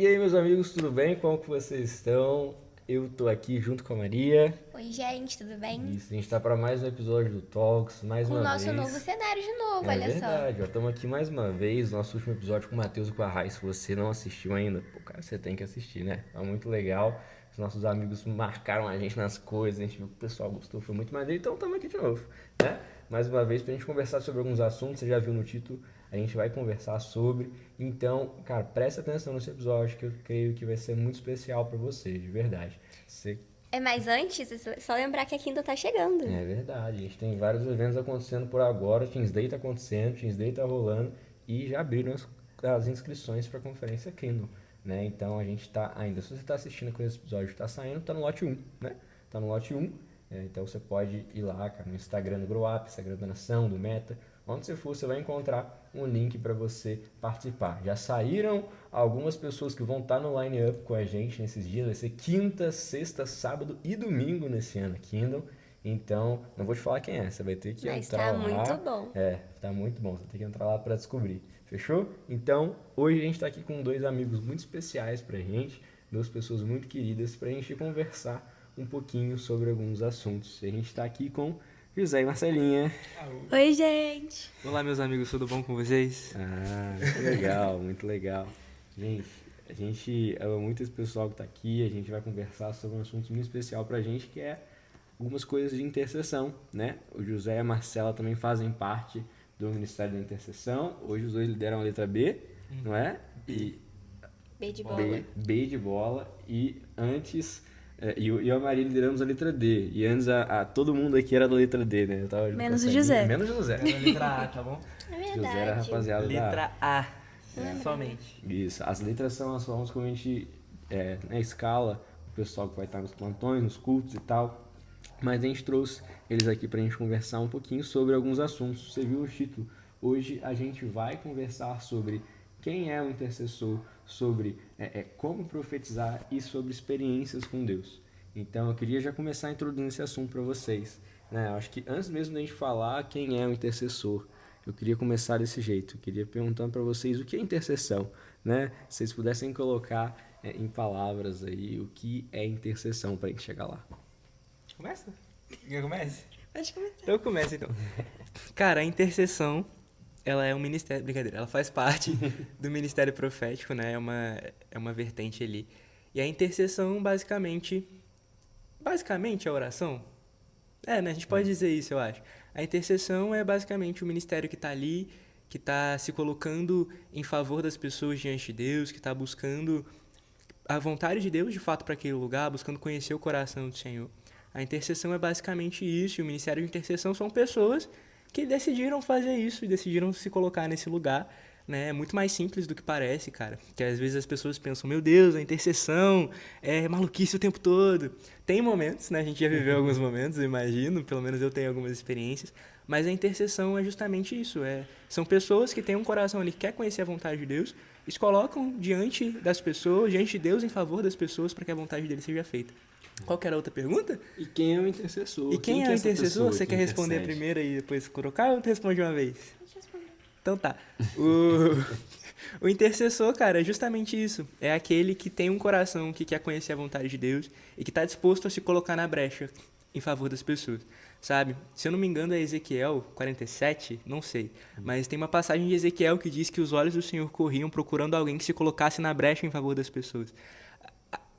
E aí, meus amigos, tudo bem? Como que vocês estão? Eu tô aqui junto com a Maria. Oi, gente, tudo bem? Isso, a gente tá para mais um episódio do Talks, mais Com o uma nosso novo vez. cenário de novo, É olha só. verdade, ó, estamos aqui mais uma vez, nosso último episódio com o Matheus e com a Rai. Se você não assistiu ainda, pô, cara, você tem que assistir, né? É muito legal. Os nossos amigos marcaram a gente nas coisas, a gente viu que o pessoal gostou, foi muito maneiro, então estamos aqui de novo, né? Mais uma vez pra gente conversar sobre alguns assuntos, você já viu no título, a gente vai conversar sobre. Então, cara, presta atenção nesse episódio que eu creio que vai ser muito especial pra você, de verdade. Você Mas antes, é só lembrar que a Kindle tá chegando. É verdade, a gente tem vários eventos acontecendo por agora, Teams Day tá acontecendo, Teams Day tá rolando e já abriram as inscrições para a conferência Kindle, né? Então a gente tá ainda, se você está assistindo quando esse episódio tá saindo, tá no lote 1, né? Tá no lote 1, então você pode ir lá, cara, no Instagram do Grow Up, Instagram da Nação, do Meta, onde você for, você vai encontrar um link para você participar. Já saíram algumas pessoas que vão estar no line-up com a gente nesses dias, vai ser quinta, sexta, sábado e domingo nesse ano, Kindle. Então, não vou te falar quem é, você vai ter que Mas entrar tá muito lá. bom. Tá muito bom, você tem que entrar lá para descobrir. Fechou? Então, hoje a gente está aqui com dois amigos muito especiais pra gente, duas pessoas muito queridas, pra gente conversar um pouquinho sobre alguns assuntos. A gente está aqui com José e Marcelinha. Oi, gente. Olá, meus amigos, tudo bom com vocês? Muito legal, muito legal. Gente, a gente ama muito esse pessoal que está aqui, a gente vai conversar sobre um assunto muito especial pra gente, que é algumas coisas de intercessão, né? O José e a Marcela também fazem parte do Ministério da Intercessão. Hoje os dois lideram a letra B, não é? E B de bola. B de bola. E antes, eu e a Maria lideramos a letra D. E antes todo mundo aqui era da letra D, né? Eu tava junto Menos com a o Celinha. José. Menos o José. Letra A, tá bom? É José era a verdade. rapaziada da Letra A, somente. Isso, as letras são as formas como a gente escala o pessoal que vai estar nos plantões, nos cultos e tal. Mas a gente trouxe eles aqui pra gente conversar um pouquinho sobre alguns assuntos. Você viu o título? Hoje a gente vai conversar sobre quem é o intercessor, sobre como profetizar e sobre experiências com Deus. Então eu queria já começar introduzindo esse assunto para vocês. Né? Eu acho que antes mesmo da gente falar quem é o intercessor, eu queria começar desse jeito. Eu queria perguntando para vocês o que é intercessão, né? Se vocês pudessem colocar em palavras aí o que é intercessão para a gente chegar lá. Começa? Quer comece? Pode começar. Então começa então. Cara, a intercessão, ela é um ministério, brincadeira, ela faz parte do ministério profético, né? É uma vertente ali. E a intercessão basicamente é a oração. Né? A gente pode dizer isso, eu acho. A intercessão é basicamente o ministério que está ali, que está se colocando em favor das pessoas diante de Deus, que está buscando a vontade de Deus de fato para aquele lugar, buscando conhecer o coração do Senhor. A intercessão é basicamente isso, e o ministério de intercessão são pessoas que decidiram fazer isso e decidiram se colocar nesse lugar. Né? É muito mais simples do que parece, cara. Que às vezes as pessoas pensam, meu Deus, a intercessão é maluquice o tempo todo. Tem momentos, né? A gente já viveu alguns momentos, eu imagino, pelo menos eu tenho algumas experiências. Mas a intercessão é justamente isso. São pessoas que têm um coração ali que quer conhecer a vontade de Deus e se colocam diante das pessoas, diante de Deus, em favor das pessoas, para que a vontade dele seja feita. Qual que era a outra pergunta? E quem é o intercessor? E quem é que o essa intercessor? pessoa Você que quer responder intercede? primeiro e depois colocar ou tu responde uma vez? Deixa eu responder. Então tá. O intercessor, cara, é justamente isso. É aquele que tem um coração que quer conhecer a vontade de Deus e que está disposto a se colocar na brecha em favor das pessoas, sabe? Se eu não me engano é Ezequiel 47, não sei. Mas tem uma passagem de Ezequiel que diz que os olhos do Senhor corriam procurando alguém que se colocasse na brecha em favor das pessoas.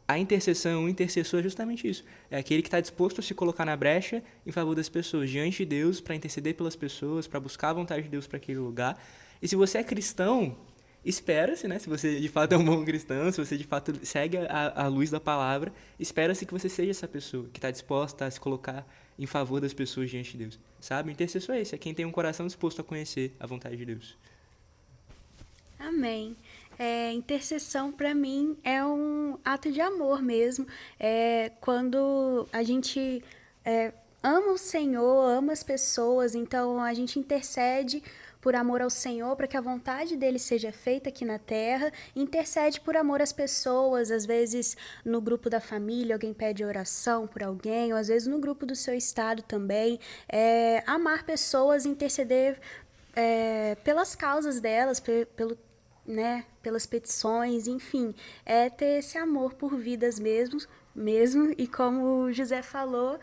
A intercessão, o intercessor é justamente isso. É aquele que está disposto a se colocar na brecha em favor das pessoas, diante de Deus, para interceder pelas pessoas, para buscar a vontade de Deus para aquele lugar. E se você é cristão, espera-se, né? Se você de fato é um bom cristão, se você de fato segue a luz da palavra, espera-se que você seja essa pessoa que está disposta a se colocar em favor das pessoas diante de Deus. Sabe? O intercessor é esse, é quem tem um coração disposto a conhecer a vontade de Deus. Amém. Intercessão para mim é um ato de amor mesmo. Quando a gente ama o Senhor, ama as pessoas, então a gente intercede por amor ao Senhor, para que a vontade dele seja feita aqui na terra, intercede por amor às pessoas, às vezes no grupo da família alguém pede oração por alguém, ou às vezes no grupo do seu estado também, amar pessoas, interceder pelas causas delas, né, pelas petições, enfim, é ter esse amor por vidas mesmo, e como o José falou,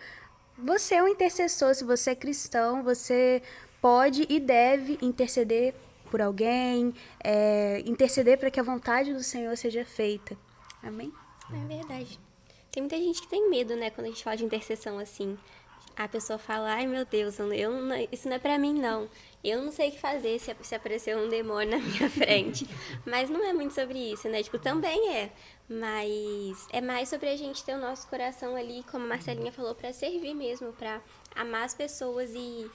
você é um intercessor, se você é cristão, você pode e deve interceder por alguém, interceder para que a vontade do Senhor seja feita. Amém? É verdade. Tem muita gente que tem medo, né, quando a gente fala de intercessão assim. A pessoa fala, ai meu Deus, isso não é pra mim não. Eu não sei o que fazer se aparecer um demônio na minha frente. Mas não é muito sobre isso, né? Tipo, também é. Mas é mais sobre a gente ter o nosso coração ali, como a Marcelinha falou, pra servir mesmo, pra amar as pessoas e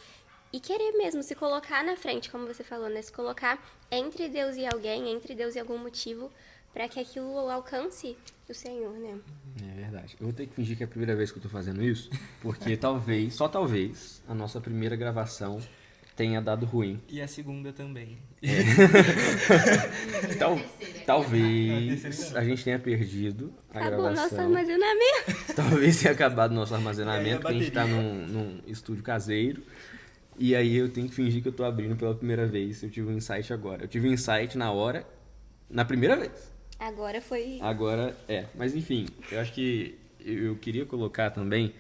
querer mesmo se colocar na frente, como você falou, né? Se colocar entre Deus e alguém, entre Deus e algum motivo, pra que aquilo alcance o Senhor, né? É verdade. Eu vou ter que fingir que é a primeira vez que eu tô fazendo isso, porque talvez, só talvez, a nossa primeira gravação tenha dado ruim. E a segunda também. Talvez a gente tenha perdido a Acabou o nosso gravação. armazenamento. Talvez tenha acabado o nosso armazenamento, E aí a porque a gente tá num estúdio caseiro. E aí eu tenho que fingir que eu tô abrindo pela primeira vez. Eu tive um insight agora. Eu tive um insight na hora, na primeira vez. Agora foi... Agora mas enfim, eu acho que eu queria colocar também,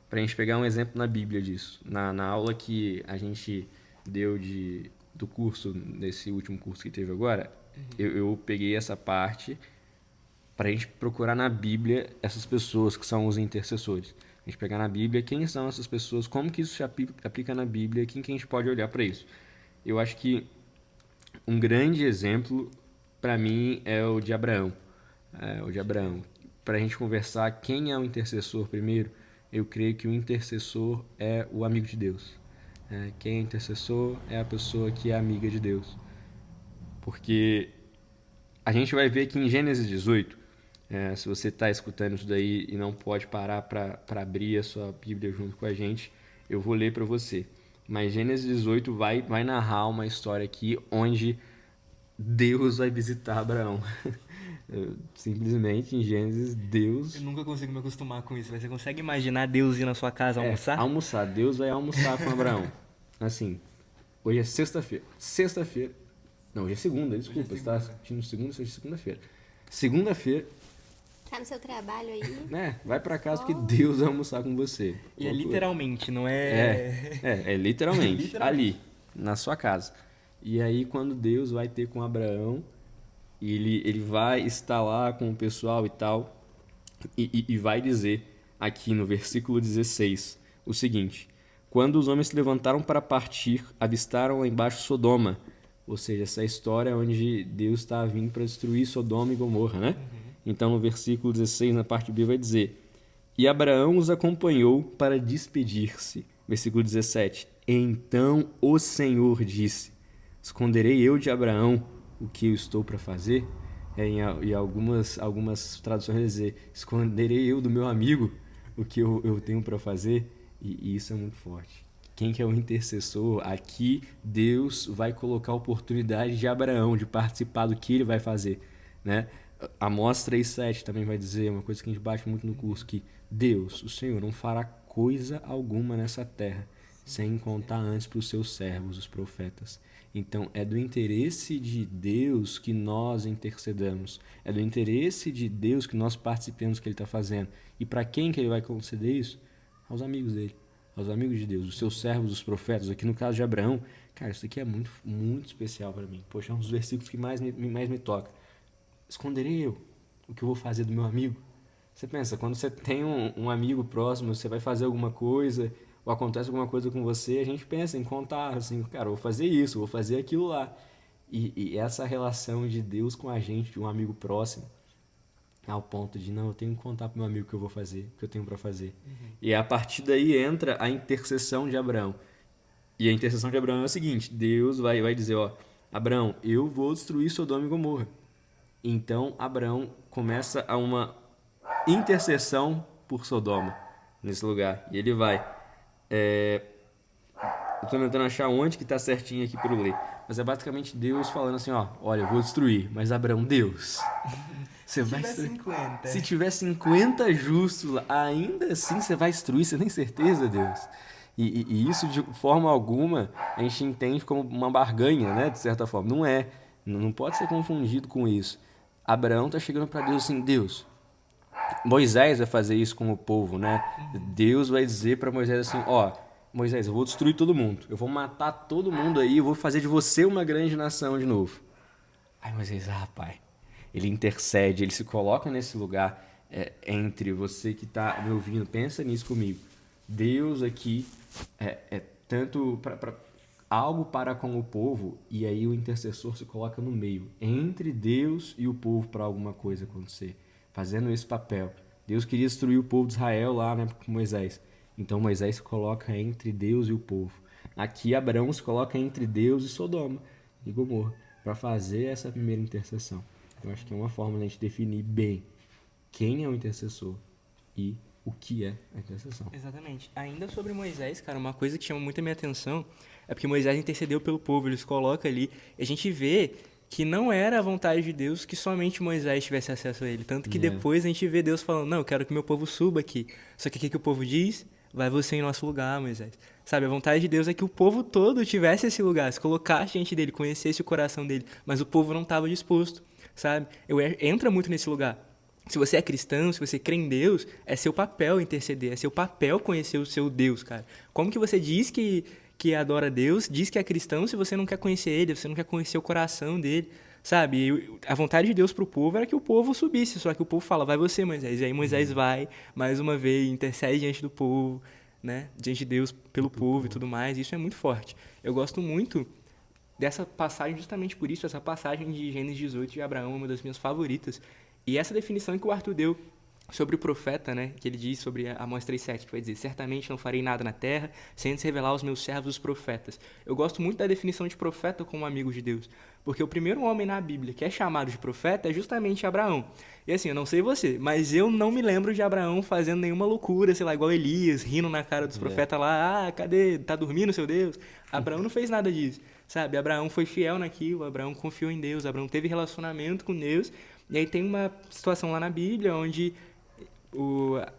pra gente pegar um exemplo na Bíblia disso. Na aula que a gente deu do curso, nesse último curso que teve agora, eu peguei essa parte pra gente procurar na Bíblia essas pessoas que são os intercessores. A gente pegar na Bíblia quem são essas pessoas, como que isso se aplica na Bíblia, quem que a gente pode olhar pra isso. Eu acho que um grande exemplo para mim é o de Abraão. Para a gente conversar quem é o intercessor primeiro, eu creio que o intercessor é o amigo de Deus. Quem é intercessor é a pessoa que é amiga de Deus. Porque a gente vai ver que em Gênesis 18, se você está escutando isso daí e não pode parar para abrir a sua Bíblia junto com a gente, eu vou ler para você. Mas Gênesis 18 vai narrar uma história aqui onde Deus vai visitar Abraão. Simplesmente em Gênesis, Deus... Eu nunca consigo me acostumar com isso. Você consegue imaginar Deus ir na sua casa almoçar? Almoçar. Deus vai almoçar com Abraão. Assim, hoje é sexta-feira. Não, hoje é segunda, desculpa. Você está assistindo segunda, hoje é segunda-feira. Segunda-feira, Tá no seu trabalho aí. vai pra casa que Deus vai almoçar com você. E é literalmente, não é... É literalmente, ali, na sua casa. E aí, quando Deus vai ter com Abraão, ele vai estar lá com o pessoal e tal, e vai dizer aqui no versículo 16 o seguinte: quando os homens se levantaram para partir, avistaram lá embaixo Sodoma. Ou seja, essa história onde Deus está vindo para destruir Sodoma e Gomorra, né? Então, no versículo 16, na parte B, vai dizer: e Abraão os acompanhou para despedir-se. Versículo 17: então o Senhor disse: esconderei eu de Abraão o que eu estou para fazer? Em algumas traduções vai dizer: esconderei eu do meu amigo o que eu tenho para fazer? E isso é muito forte. Quem que é o intercessor? Aqui Deus vai colocar a oportunidade de Abraão de participar do que ele vai fazer, né? Amós 3,7 também vai dizer uma coisa que a gente bate muito no curso, que Deus, o Senhor, não fará coisa alguma nessa terra sem contar antes para os seus servos, os profetas. Então, é do interesse de Deus que nós intercedamos. É do interesse de Deus que nós participemos do que Ele está fazendo. E para quem que Ele vai conceder isso? Aos amigos dele, aos amigos de Deus, os seus servos, os profetas. Aqui no caso de Abraão, cara, isso aqui é muito, muito especial para mim. Poxa, é um dos versículos que mais me toca. Esconderei eu o que eu vou fazer do meu amigo? Você pensa, quando você tem um amigo próximo, você vai fazer alguma coisa, ou acontece alguma coisa com você, a gente pensa em contar, assim, cara, eu vou fazer isso, vou fazer aquilo lá. E essa relação de Deus com a gente, de um amigo próximo, ao ponto de, não, eu tenho que contar pro meu amigo o que eu vou fazer, o que eu tenho para fazer. E a partir daí entra a intercessão de Abraão. E a intercessão de Abraão é o seguinte: Deus vai dizer, ó, Abraão, eu vou destruir Sodoma e Gomorra. Então Abraão começa a uma intercessão por Sodoma nesse lugar. E ele vai. Eu estou tentando achar onde que está certinho aqui para eu ler. Mas é basicamente Deus falando assim, ó, olha, eu vou destruir, mas Abraão, Deus, você vai destruir. 50. Se tiver 50 justos lá, ainda assim você vai destruir, você tem certeza, Deus? E isso de forma alguma a gente entende como uma barganha, né? De certa forma. Não é. Não pode ser confundido com isso. Abraão tá chegando para Deus assim, Deus, Moisés vai fazer isso com o povo, né? Deus vai dizer para Moisés assim, ó, Moisés, eu vou destruir todo mundo, eu vou matar todo mundo aí, eu vou fazer de você uma grande nação de novo. Aí Moisés, pai, ele intercede, ele se coloca nesse lugar entre você que tá me ouvindo, pensa nisso comigo. Deus aqui é tanto para algo para com o povo, e aí o intercessor se coloca no meio, entre Deus e o povo para alguma coisa acontecer, fazendo esse papel. Deus queria destruir o povo de Israel lá, né, com Moisés. Então Moisés se coloca entre Deus e o povo. Aqui Abraão se coloca entre Deus e Sodoma e Gomorra para fazer essa primeira intercessão. Eu acho que é uma forma de a gente definir bem quem é o intercessor e o que é a intercessão. Exatamente. Ainda sobre Moisés, cara, uma coisa que chama muito a minha atenção é porque Moisés intercedeu pelo povo, ele se coloca ali, e a gente vê que não era a vontade de Deus que somente Moisés tivesse acesso a ele. Tanto que depois a gente vê Deus falando, não, eu quero que meu povo suba aqui. Só que o que o povo diz? Vai você em nosso lugar, Moisés. Sabe, a vontade de Deus é que o povo todo tivesse esse lugar, se colocasse diante dele, conhecesse o coração dele, mas o povo não estava disposto, sabe? Entra muito nesse lugar. Se você é cristão, se você crê em Deus, é seu papel interceder, é seu papel conhecer o seu Deus, cara. Como que você diz que adora Deus, diz que é cristão, se você não quer conhecer ele, você não quer conhecer o coração dele, sabe? E a vontade de Deus pro povo era que o povo subisse, só que o povo fala, vai você, Moisés. E aí Moisés vai, mais uma vez, intercede diante do povo, né? Diante de Deus pelo povo e tudo mais. Isso é muito forte. Eu gosto muito dessa passagem justamente por isso, essa passagem de Gênesis 18 de Abraão é uma das minhas favoritas. E essa definição que o Arthur deu sobre o profeta, né, que ele diz sobre Amós 3,7, que vai dizer, certamente não farei nada na terra, sem antes revelar aos meus servos os profetas. Eu gosto muito da definição de profeta como amigo de Deus, porque o primeiro homem na Bíblia que é chamado de profeta é justamente Abraão. E assim, eu não sei você, mas eu não me lembro de Abraão fazendo nenhuma loucura, sei lá, igual Elias, rindo na cara dos profetas lá, cadê? Tá dormindo, seu Deus? Abraão não fez nada disso, sabe? Abraão foi fiel naquilo, Abraão confiou em Deus, Abraão teve relacionamento com Deus. E aí tem uma situação lá na Bíblia onde,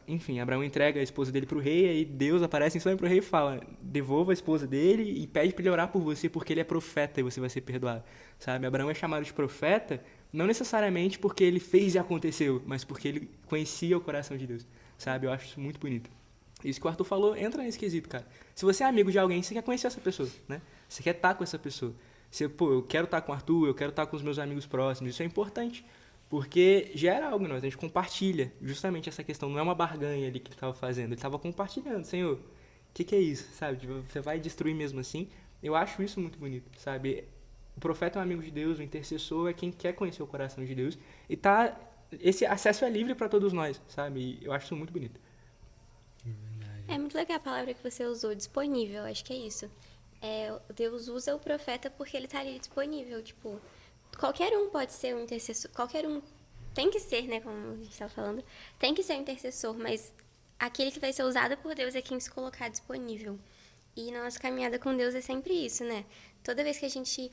enfim, Abraão entrega a esposa dele para o rei, aí Deus aparece em sonho para o rei e fala, devolva a esposa dele e pede para ele orar por você porque ele é profeta e você vai ser perdoado, sabe? Abraão é chamado de profeta não necessariamente porque ele fez e aconteceu, mas porque ele conhecia o coração de Deus, sabe? Eu acho isso muito bonito. Isso que o Arthur falou entra nesse quesito, cara. Se você é amigo de alguém, você quer conhecer essa pessoa, né? Você quer estar com essa pessoa. Eu quero estar com o Arthur, eu quero estar com os meus amigos próximos, isso é importante. Porque gera algo em nós, a gente compartilha justamente essa questão, não é uma barganha ali que ele estava fazendo, ele estava compartilhando, Senhor, o que é isso, sabe? Você vai destruir mesmo assim? Eu acho isso muito bonito, sabe? O profeta é um amigo de Deus, o intercessor é quem quer conhecer o coração de Deus, e esse acesso é livre para todos nós, sabe? E eu acho isso muito bonito. É muito legal a palavra que você usou, disponível, acho que é isso. Deus usa o profeta porque ele tá ali disponível, tipo... Qualquer um pode ser um intercessor, qualquer um tem que ser, né, como a gente estava falando, tem que ser um intercessor, mas aquele que vai ser usado por Deus é quem se colocar disponível. E na nossa caminhada com Deus é sempre isso, né? Toda vez que a gente,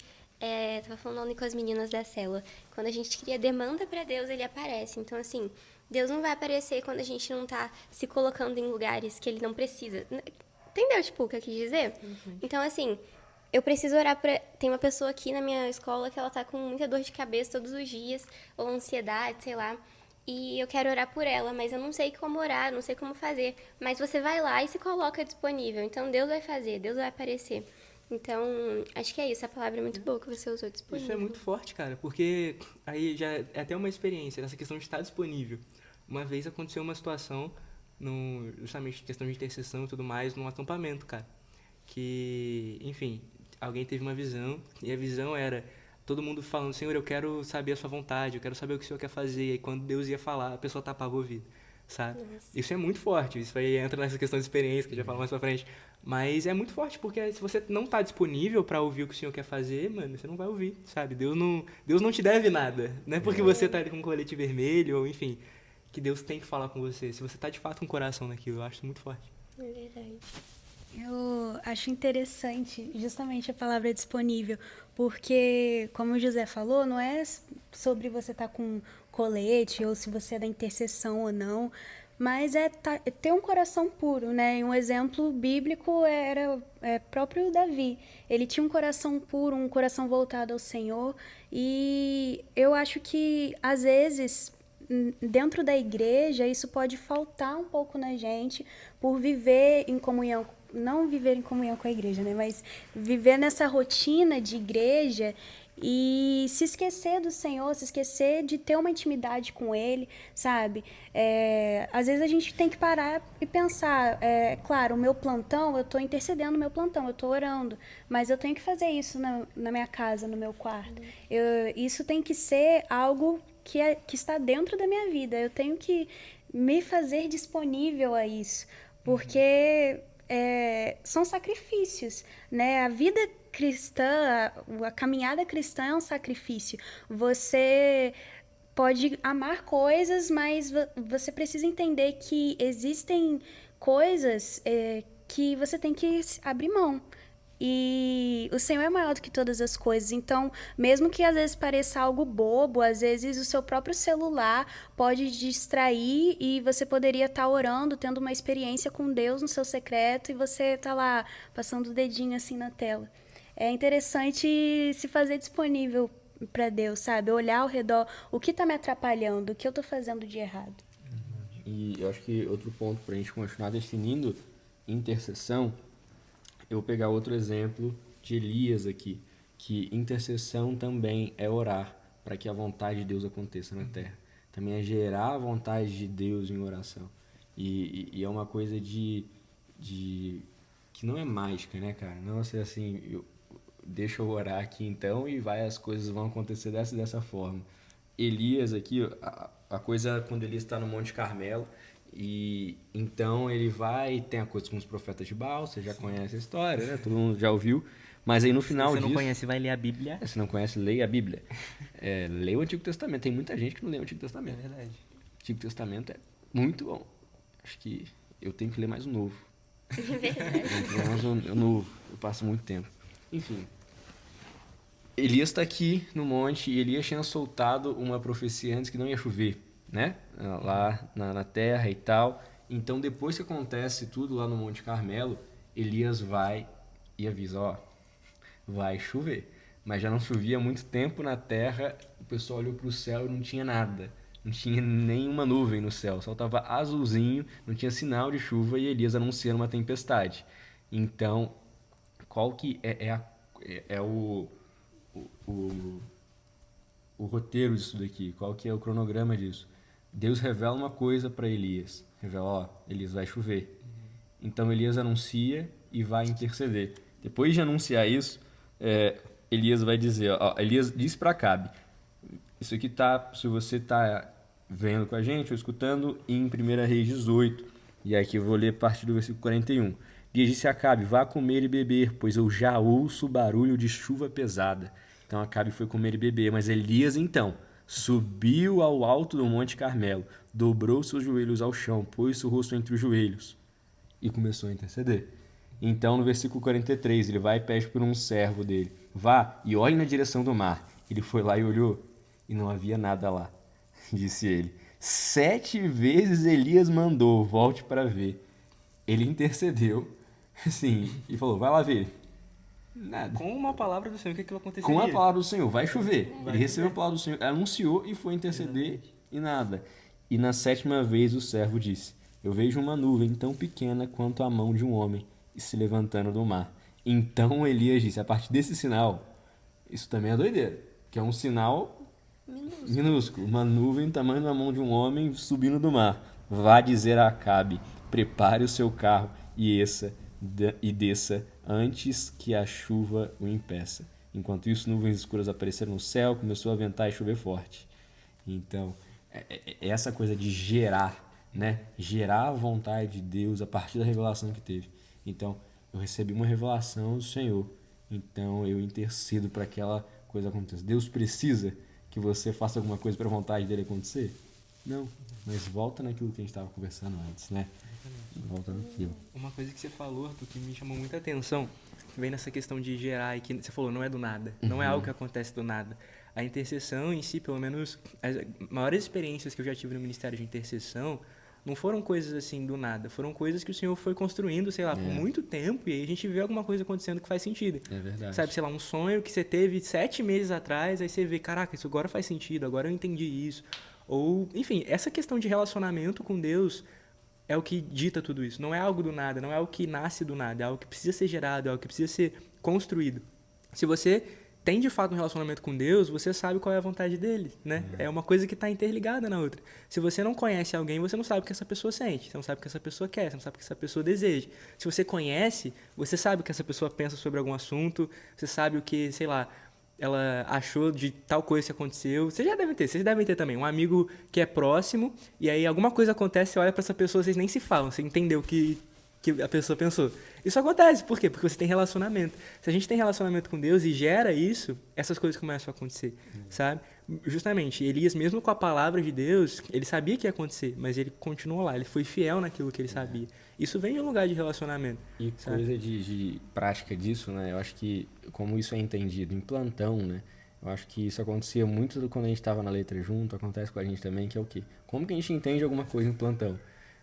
tava falando ontem com as meninas da célula, quando a gente cria demanda para Deus, ele aparece. Então, assim, Deus não vai aparecer quando a gente não tá se colocando em lugares que ele não precisa. Entendeu, tipo, o que eu quis dizer? Então, assim... Eu preciso orar pra... Tem uma pessoa aqui na minha escola que ela tá com muita dor de cabeça todos os dias, ou ansiedade, sei lá. E eu quero orar por ela, mas eu não sei como orar, não sei como fazer. Mas você vai lá e se coloca disponível. Então Deus vai fazer, Deus vai aparecer. Então, acho que é isso. A palavra é muito boa que você usou, disponível. Isso é muito forte, cara, porque aí já é até uma experiência, essa questão de estar disponível. Uma vez aconteceu uma situação, justamente questão de intercessão e tudo mais, num acampamento, cara. Que, enfim... Alguém teve uma visão, e a visão era todo mundo falando, Senhor, eu quero saber a sua vontade, eu quero saber o que o Senhor quer fazer. E aí quando Deus ia falar, a pessoa tapava o ouvido, sabe? Nossa. Isso é muito forte, isso aí entra nessa questão de experiência, que eu já falo mais pra frente. Mas é muito forte, porque se você não tá disponível para ouvir o que o Senhor quer fazer, mano, você não vai ouvir, sabe? Deus não te deve nada, não é porque você tá ali com um colete vermelho, ou enfim, que Deus tem que falar com você. Se você tá de fato com o coração naquilo, eu acho isso muito forte. É verdade. Eu acho interessante justamente a palavra disponível, porque, como o José falou, não é sobre você estar com colete ou se você é da intercessão ou não, mas é ter um coração puro, né? Um exemplo bíblico é próprio Davi. Ele tinha um coração puro, um coração voltado ao Senhor, e eu acho que, às vezes, dentro da igreja, isso pode faltar um pouco na gente por viver em comunhão, não viver em comunhão com a igreja, né? Mas viver nessa rotina de igreja e se esquecer do Senhor, se esquecer de ter uma intimidade com Ele, sabe? Às vezes a gente tem que parar e pensar, claro, o meu plantão, eu estou intercedendo no meu plantão, eu estou orando, mas eu tenho que fazer isso na minha casa, no meu quarto. Isso tem que ser algo que está dentro da minha vida. Eu tenho que me fazer disponível a isso, porque são sacrifícios, né? A vida cristã, a caminhada cristã é um sacrifício. Você pode amar coisas, mas você precisa entender que existem coisas que você tem que abrir mão. E o Senhor é maior do que todas as coisas. Então, mesmo que às vezes pareça algo bobo, às vezes o seu próprio celular pode distrair e você poderia estar orando, tendo uma experiência com Deus no seu secreto, e você tá lá passando o dedinho assim na tela. É interessante se fazer disponível para Deus, sabe? Olhar ao redor, o que tá me atrapalhando, o que eu tô fazendo de errado. E eu acho que outro ponto para a gente continuar definindo intercessão, eu vou pegar outro exemplo de Elias aqui, que intercessão também é orar para que a vontade de Deus aconteça na terra. Também é gerar a vontade de Deus em oração. E é uma coisa que não é mágica, né, cara? Não é assim, deixa eu orar aqui então e as coisas vão acontecer dessa forma. Elias aqui, a coisa quando Elias está no Monte Carmelo, e então ele vai, tem a coisa com os profetas de Baal, você já conhece a história, né? Todo mundo já ouviu. Mas aí no final Se você disso... não conhece, vai ler a Bíblia. Se não conhece, leia a Bíblia. Leia o Antigo Testamento. Tem muita gente que não lê o Antigo Testamento. É verdade. O Antigo Testamento é muito bom. Acho que eu tenho que ler mais o Novo. É verdade. Eu tenho que ler mais o Novo. Eu passo muito tempo. Enfim. Elias está aqui no monte e Elias tinha soltado uma profecia antes que não ia chover, né? Lá na terra e tal. Então, depois que acontece tudo lá no Monte Carmelo, Elias vai e avisa, vai chover. Mas já não chovia há muito tempo na terra, o pessoal olhou para o céu e não tinha nada. Não tinha nenhuma nuvem no céu, o céu estava azulzinho, não tinha sinal de chuva e Elias anunciando uma tempestade. Então, qual que é o roteiro disso daqui? Qual que é o cronograma disso? Deus revela uma coisa para Elias. Revela, Elias vai chover. Então Elias anuncia e vai interceder. Depois de anunciar isso, Elias vai dizer, Elias diz para Acabe, isso aqui tá, se você tá vendo com a gente ou escutando, em 1 Reis 18, e aqui eu vou ler a partir do versículo 41. Elias disse a Acabe, vá comer e beber, pois eu já ouço o barulho de chuva pesada. Então Acabe foi comer e beber, mas Elias então subiu ao alto do Monte Carmelo, dobrou seus joelhos ao chão, pôs o rosto entre os joelhos e começou a interceder. Então, no versículo 43, ele vai e pede por um servo dele, vá e olhe na direção do mar. Ele foi lá e olhou, e não havia nada lá, disse ele. 7 vezes Elias mandou, volte para ver. Ele intercedeu, assim, e falou, vai lá ver. Nada. Com uma palavra do Senhor, o que aquilo aconteceria? Com a palavra do Senhor, vai chover. Ele recebeu a palavra do Senhor, anunciou e foi interceder e nada. E na 7ª vez o servo disse, eu vejo uma nuvem tão pequena quanto a mão de um homem e se levantando do mar. Então Elias disse, a partir desse sinal, isso também é doideira, que é um sinal minúsculo, uma nuvem tamanho da mão de um homem subindo do mar. Vá dizer a Acabe, prepare o seu carro e desça antes que a chuva o impeça. Enquanto isso, nuvens escuras apareceram no céu, começou a ventar e chover forte. Então, essa coisa de gerar, né? Gerar a vontade de Deus a partir da revelação que teve. Então, eu recebi uma revelação do Senhor, então eu intercedo para que aquela coisa aconteça. Deus precisa que você faça alguma coisa para a vontade dele acontecer? Não, mas volta naquilo que a gente estava conversando antes, né? Volta naquilo. Uma coisa que você falou, Arthur, que me chamou muita atenção, vem nessa questão de gerar, e que você falou, não é do nada, não é algo que acontece do nada. A intercessão em si, pelo menos, as maiores experiências que eu já tive no ministério de intercessão Não foram coisas assim do nada. Foram coisas que o Senhor foi construindo, sei lá, por muito tempo. E aí a gente vê alguma coisa acontecendo que faz sentido. É verdade. Sabe, sei lá, um sonho que você teve 7 meses atrás, aí você vê, caraca, isso agora faz sentido, agora eu entendi isso. Ou, enfim, essa questão de relacionamento com Deus é o que dita tudo isso. Não é algo do nada, não é algo que nasce do nada, é algo que precisa ser gerado, é algo que precisa ser construído. Se você tem de fato um relacionamento com Deus, você sabe qual é a vontade dele, né? É uma coisa que está interligada na outra. Se você não conhece alguém, você não sabe o que essa pessoa sente, você não sabe o que essa pessoa quer, você não sabe o que essa pessoa deseja. Se você conhece, você sabe o que essa pessoa pensa sobre algum assunto, você sabe o que, sei lá, ela achou de tal coisa que aconteceu. Vocês devem ter também um amigo que é próximo, e aí alguma coisa acontece, você olha para essa pessoa, vocês nem se falam, você entendeu o que a pessoa pensou. Isso acontece, por quê? Porque você tem relacionamento. Se a gente tem relacionamento com Deus e gera isso, essas coisas começam a acontecer, sabe? Justamente, Elias, mesmo com a palavra de Deus, ele sabia que ia acontecer, mas ele continuou lá, ele foi fiel naquilo que ele sabia. Isso vem de um lugar de relacionamento. E sabe? coisa de prática disso, né? Eu acho que, como isso é entendido em plantão, né? Eu acho que isso acontecia muito quando a gente estava na letra junto, acontece com a gente também, que é o quê? Como que a gente entende alguma coisa em plantão?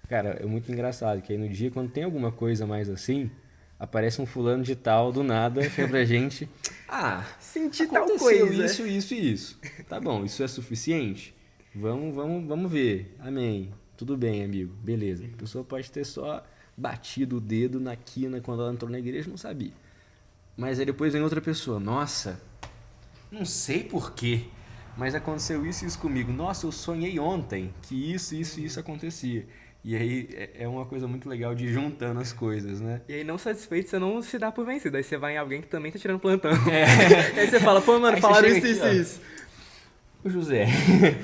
Cara, é muito engraçado, que aí no dia, quando tem alguma coisa mais assim, aparece um fulano de tal, do nada, chega pra gente, Senti tal aconteceu coisa. isso, isso e isso. Tá bom, isso é suficiente? Vamos ver. Amém. Tudo bem, amigo. Beleza. A pessoa pode ter só batido o dedo na quina quando ela entrou na igreja, não sabia. Mas aí depois vem outra pessoa. Nossa, não sei porquê, mas aconteceu isso e isso comigo. Nossa, eu sonhei ontem que isso acontecia. E aí é uma coisa muito legal de ir juntando as coisas, né? E aí, não satisfeito, você não se dá por vencido. Aí você vai em alguém que também tá tirando plantão. Aí você fala, pô, mano, Aí falaram você isso, chega isso, aqui, isso. Ô José,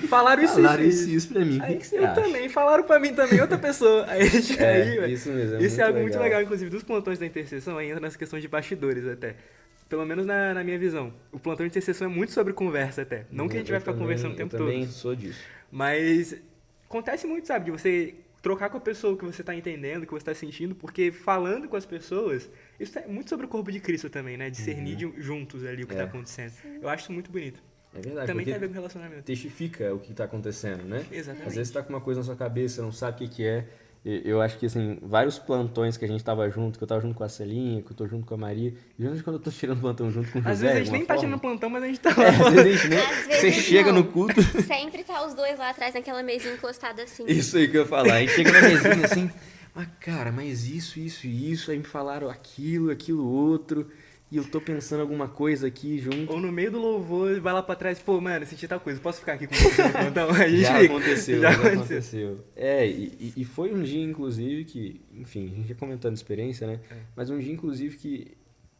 Falaram isso, falaram isso, isso pra mim. Aí O que você eu acha? também, falaram pra mim também, outra pessoa. Aí, velho, Isso mesmo. isso é algo muito legal, inclusive, dos plantões da intercessão, aí entra nessa questão de bastidores até. Pelo menos na minha visão. O plantão de intercessão é muito sobre conversa até. Não que a gente vai ficar conversando o tempo todo. Eu também sou disso. Mas acontece muito, sabe, de você trocar com a pessoa o que você está entendendo, o que você está sentindo, porque falando com as pessoas, isso é muito sobre o corpo de Cristo também, né? Discernir juntos ali o que está acontecendo. Eu acho isso muito bonito. É verdade. Também tem a porque ver com relacionamento. testifica o que está acontecendo, né? Exatamente. Às vezes você tá com uma coisa na sua cabeça, você não sabe o que é. Eu acho que, assim, vários plantões que a gente tava junto, que eu tava junto com a Celinha, que eu tô junto com a Maria, e geralmente quando eu tô tirando plantão junto com o José, Às vezes a gente de nem alguma tá forma, tirando plantão, mas a gente tá lá. às vezes a gente nem... Às vezes Você chega não. no culto... Sempre tá os dois lá atrás naquela mesinha encostada assim. Isso aí que eu ia falar. A gente chega na mesinha assim, mas cara, mas isso, aí me falaram aquilo outro, e eu tô pensando alguma coisa aqui junto. Ou no meio do louvor, vai lá pra trás, pô, mano, senti tal coisa, posso ficar aqui com você no plantão? A gente Já fica. aconteceu, Já já aconteceu. aconteceu. E foi um dia, inclusive, que, enfim, a gente ia comentando experiência, né? Mas um dia, inclusive, que,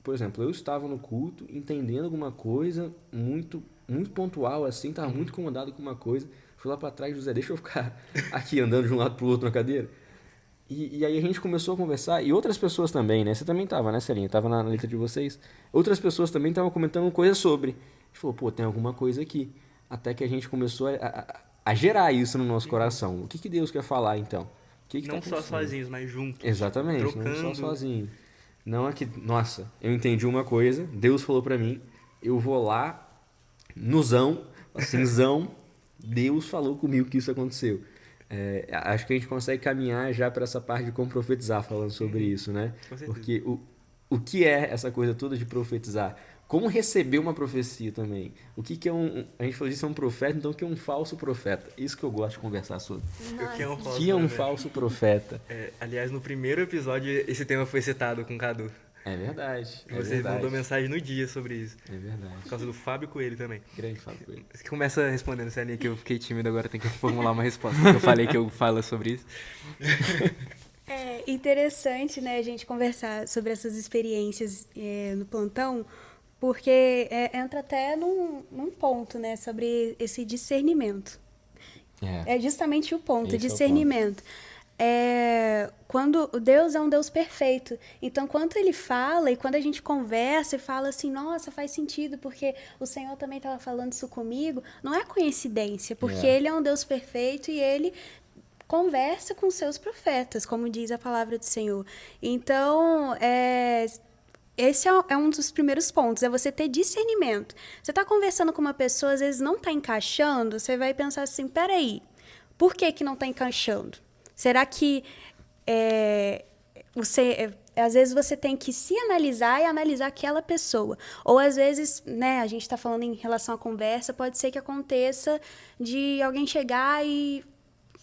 por exemplo, eu estava no culto, entendendo alguma coisa muito, muito pontual, assim, tava muito incomodado com uma coisa. Fui lá pra trás, José, deixa eu ficar aqui andando de um lado pro outro na cadeira. E aí a gente começou a conversar, e outras pessoas também, né? Você também tava, né, Celinha? Tava na letra de vocês. Outras pessoas também estavam comentando coisas sobre. A gente falou, pô, tem alguma coisa aqui. Até que a gente começou a gerar isso no nosso coração. O que Deus quer falar, então? O que Não tá só acontecendo? sozinhos, mas juntos. Exatamente, não trocando. só sozinho. Não é que, nossa, eu entendi uma coisa, Deus falou pra mim, eu vou lá, nozão, assimzão, Deus falou comigo que isso aconteceu. Acho que a gente consegue caminhar já para essa parte de como profetizar, falando sobre isso, né? Com certeza. Porque o que é essa coisa toda de profetizar? Como receber uma profecia também? O que é a gente falou disso, é um profeta, então o que é um falso profeta? Isso que eu gosto de conversar sobre. O que é um O falso que é um profeta? falso profeta? Aliás, no primeiro episódio, esse tema foi citado com o Cadu. É verdade. É Você verdade. mandou mensagem no dia sobre isso. É verdade. Por causa do Fábio Coelho também. Grande Fábio Coelho. Você começa respondendo, Celinha, que eu fiquei tímido, agora tem que formular uma resposta. Eu falei que eu falo sobre isso. É interessante, né, a gente conversar sobre essas experiências no plantão, porque entra até num ponto, né, sobre esse discernimento. É justamente o ponto, Esse é o discernimento. Quando Deus é um Deus perfeito, então quando Ele fala e quando a gente conversa e fala assim, nossa, faz sentido porque o Senhor também estava falando isso comigo, não é coincidência, porque Ele é um Deus perfeito e Ele conversa com seus profetas, como diz a palavra do Senhor. Então, esse é um dos primeiros pontos, é você ter discernimento. Você está conversando com uma pessoa, às vezes não está encaixando, você vai pensar assim, peraí, por que não está encaixando? Será que às vezes você tem que se analisar e analisar aquela pessoa. Ou às vezes, né, a gente está falando em relação à conversa, pode ser que aconteça de alguém chegar e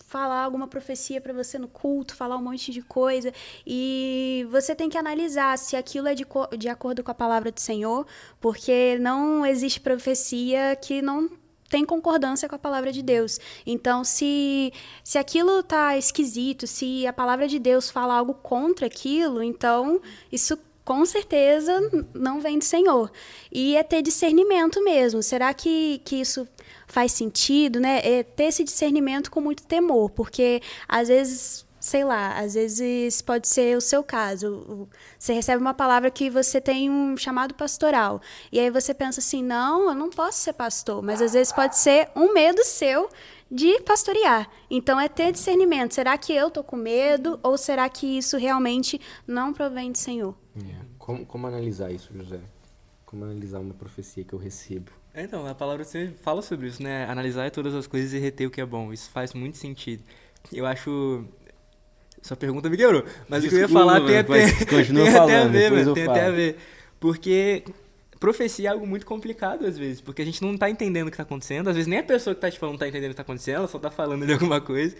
falar alguma profecia para você no culto, falar um monte de coisa, e você tem que analisar se aquilo é de acordo com a palavra do Senhor, porque não existe profecia que não tem concordância com a palavra de Deus. Então, se aquilo tá esquisito, se a palavra de Deus fala algo contra aquilo, então isso com certeza não vem do Senhor. E é ter discernimento mesmo. Será que isso faz sentido, né? É ter esse discernimento com muito temor, porque às vezes, sei lá, às vezes pode ser o seu caso. Você recebe uma palavra que você tem um chamado pastoral. E aí você pensa assim, não, eu não posso ser pastor. Mas às vezes pode ser um medo seu de pastorear. Então é ter discernimento. Será que eu tô com medo? Ou será que isso realmente não provém do Senhor? Como analisar isso, José? Como analisar uma profecia que eu recebo? Então, a palavra você fala sobre isso, né? Analisar todas as coisas e reter o que é bom. Isso faz muito sentido. Eu acho... Sua pergunta me quebrou. Mas o que eu ia falar tem até a ver, mano. Tem até a ver. Porque profecia é algo muito complicado, às vezes. Porque a gente não tá entendendo o que tá acontecendo. Às vezes nem a pessoa que tá te falando tá entendendo o que tá acontecendo. Ela só tá falando de alguma coisa.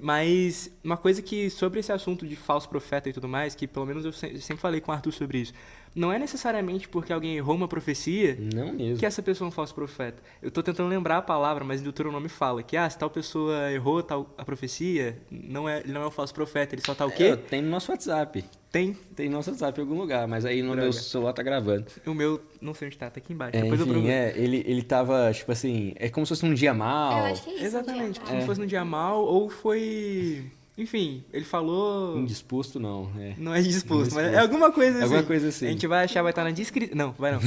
Mas uma coisa que, sobre esse assunto de falso profeta e tudo mais, que pelo menos eu sempre falei com o Arthur sobre isso. Não é necessariamente porque alguém errou uma profecia Não mesmo. que essa pessoa é um falso profeta. Eu tô tentando lembrar a palavra, mas em Deuteronômio fala que se tal pessoa errou a profecia, ele não é um falso profeta, ele só tá o quê? Tem no nosso WhatsApp. Tem. Tem no nosso WhatsApp em algum lugar, mas aí no meu celular tá gravando. O meu, não sei onde tá aqui embaixo. Depois eu Enfim, procuro. ele tava, tipo assim, é como se fosse um dia mal. Eu acho que é isso. Exatamente, um como se fosse no dia mal, ou foi... Enfim, ele falou... Indisposto, não. Não é disposto, mas Indisposto. é alguma coisa assim. Alguma coisa assim. A gente vai achar, vai estar na descrição. Não, vai não.